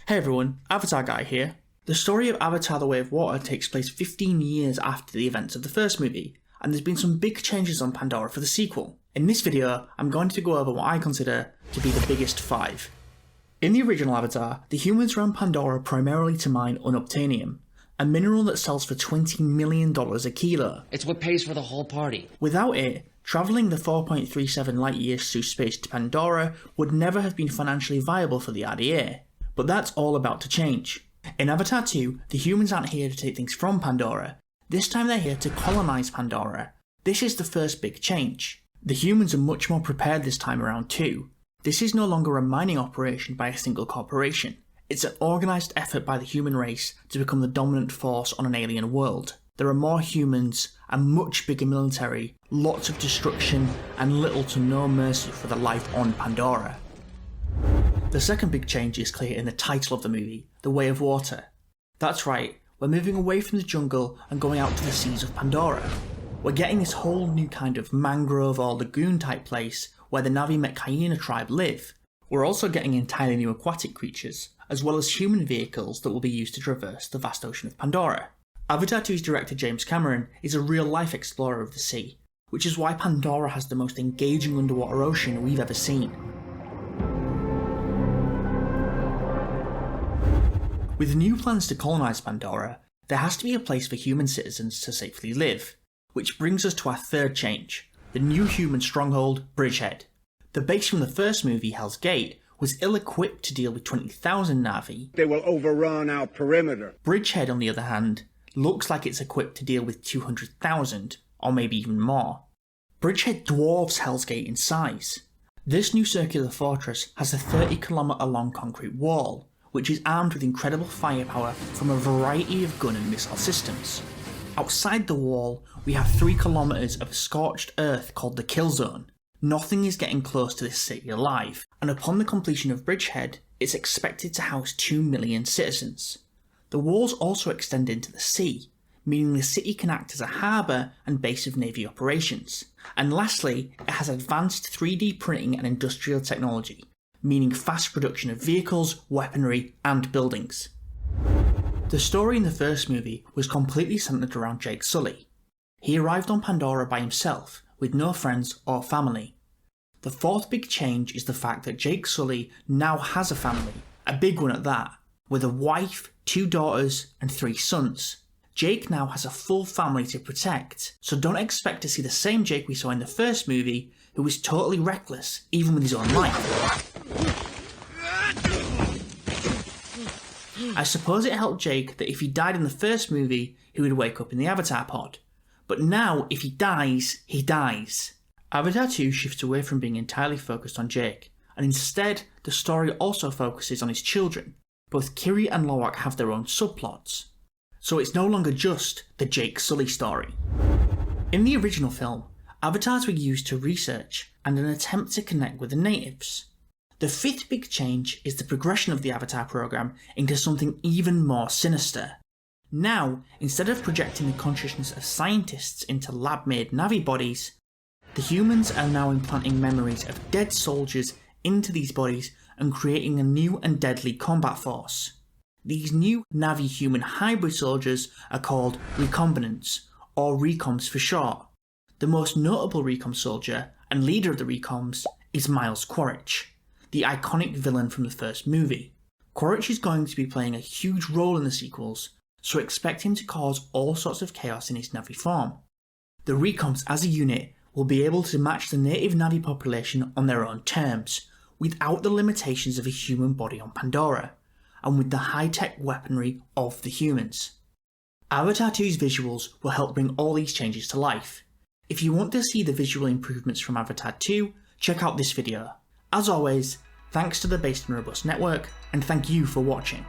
Hey everyone, Avatar Guy here. The story of Avatar The Way of Water takes place 15 years after the events of the first movie, and there's been some big changes on Pandora for the sequel. In this video, I'm going to go over what I consider to be the biggest 5. In the original Avatar, the humans ran Pandora primarily to mine unobtainium, a mineral that sells for $20 million a kilo. It's what pays for the whole party. Without it, travelling the 4.37 light years through space to Pandora would never have been financially viable for the RDA. But that's all about to change. In Avatar 2, the humans aren't here to take things from Pandora. This time they're here to colonise Pandora. This is the first big change. The humans are much more prepared this time around too. This is no longer a mining operation by a single corporation. It's an organised effort by the human race to become the dominant force on an alien world. There are more humans, a much bigger military, lots of destruction, and little to no mercy for the life on Pandora. The second big change is clear in the title of the movie, The Way of Water. That's right, we're moving away from the jungle and going out to the seas of Pandora. We're getting this whole new kind of mangrove or lagoon type place where the Na'vi Metcalfe tribe live. We're also getting entirely new aquatic creatures, as well as human vehicles that will be used to traverse the vast ocean of Pandora. Avatar 2's director James Cameron is a real-life explorer of the sea, which is why Pandora has the most engaging underwater ocean we've ever seen. With new plans to colonise Pandora, there has to be a place for human citizens to safely live, which brings us to our third change, the new human stronghold, Bridgehead. The base from the first movie, Hell's Gate, was ill-equipped to deal with 20,000 Na'vi. They will overrun our perimeter. Bridgehead, on the other hand, looks like it's equipped to deal with 200,000, or maybe even more. Bridgehead dwarfs Hell's Gate in size. This new circular fortress has a 30km long concrete wall, which is armed with incredible firepower from a variety of gun and missile systems. Outside the wall, we have 3 kilometers of scorched earth called the Kill Zone. Nothing is getting close to this city alive, and upon the completion of Bridgehead, it's expected to house 2 million citizens. The walls also extend into the sea, meaning the city can act as a harbour and base of Navy operations. And lastly, it has advanced 3D printing and industrial technology, meaning fast production of vehicles, weaponry, and buildings. The story in the first movie was completely centred around Jake Sully. He arrived on Pandora by himself, with no friends or family. The fourth big change is the fact that Jake Sully now has a family, a big one at that, with a wife, 2 daughters, and 3 sons. Jake now has a full family to protect, so don't expect to see the same Jake we saw in the first movie, who was totally reckless, even with his own life. I suppose it helped Jake that if he died in the first movie, he would wake up in the Avatar pod. But now, if he dies, he dies. Avatar 2 shifts away from being entirely focused on Jake, and instead, the story also focuses on his children. Both Kiri and Lo'ak have their own subplots. So it's no longer just the Jake Sully story. In the original film, avatars were used to research and an attempt to connect with the natives. The fifth big change is the progression of the Avatar program into something even more sinister. Now, instead of projecting the consciousness of scientists into lab-made Na'vi bodies, the humans are now implanting memories of dead soldiers into these bodies and creating a new and deadly combat force. These new Na'vi-human hybrid soldiers are called recombinants, or recoms for short. The most notable recom soldier, and leader of the recoms, is Miles Quaritch, the iconic villain from the first movie. Quaritch is going to be playing a huge role in the sequels, so expect him to cause all sorts of chaos in his Na'vi form. The recoms as a unit will be able to match the native Na'vi population on their own terms, without the limitations of a human body on Pandora, and with the high-tech weaponry of the humans. Avatar 2's visuals will help bring all these changes to life. If you want to see the visual improvements from Avatar 2, check out this video. As always, thanks to the Based and Robust Network, and thank you for watching.